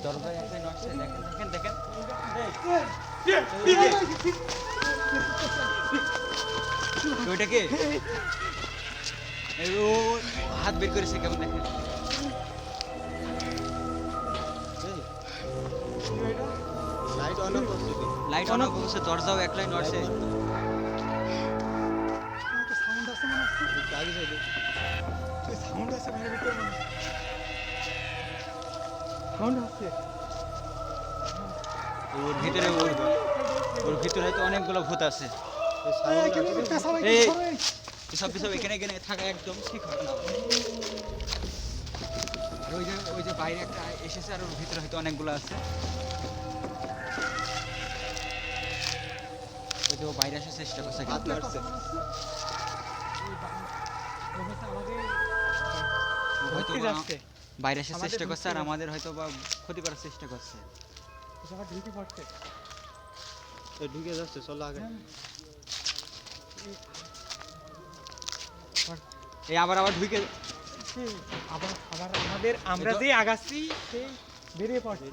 দরজায় একলাই নড়ছে, দেখেন দেখেন দেখেন। ওইটা কে? এই ও হাত বের করেছে কেমন দেখেন। লাইট অন অফ করছে কি? লাইট অন করছে, দরজাও একলাই নড়ছে। সাউন্ড আছে মনে হচ্ছে, আগে যাইবে। সাউন্ড আছে ঘরের ভিতরে মনে হচ্ছে, সাউন্ড হচ্ছে। ওর ভিতরে ওর ভিতরে হয়তো অনেকগুলো ভূত আছে। এই সাউন্ড এখানে আছে। পেশা ভাই এই সরে। এসব বিষয় এখানে এখানে থাকা একদম ঠিক হবে না। আর ওই যে বাইরে একটা এসেছে, আর ওর ভিতরে হয়তো অনেকগুলো আছে। ওই যে ও বাইরে আসার চেষ্টা করছে হাত কিন্তু। নাড়ছে। হয়তো ঘুরতে যাচ্ছে, বাইরে আসার আমাদের চেষ্টা করছে, আর ঢুকতে আমাদের হয়তো বা ক্ষতি করার চেষ্টা করছে। সবার ঢুকে পড়ছে। এ ঢুকে যাচ্ছে, চলো আগে। এই আবার আবার ঢুকে সেই আবার আবার আমরা যে আগাচ্ছি সেই বেরিয়ে পড়ছে।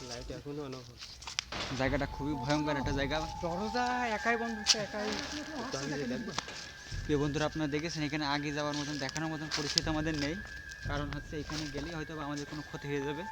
লাইট এখনো অন অফ হচ্ছে। জায়গাটা খুবই ভয়ঙ্কর একটা জায়গা। দরজা একাই বন্ধ হচ্ছে, একাই। তো আগে যাই দেখবো। প্রিয় বন্ধুরা, আপনারা দেখেছেন এখানে আগে যাওয়ার মতন দেখানোর মতন পরিস্থিতি আমাদের নেই, কারণ হচ্ছে এখানে গেলেই হয়তো বা আমাদের কোনো ক্ষতি হয়ে যাবে।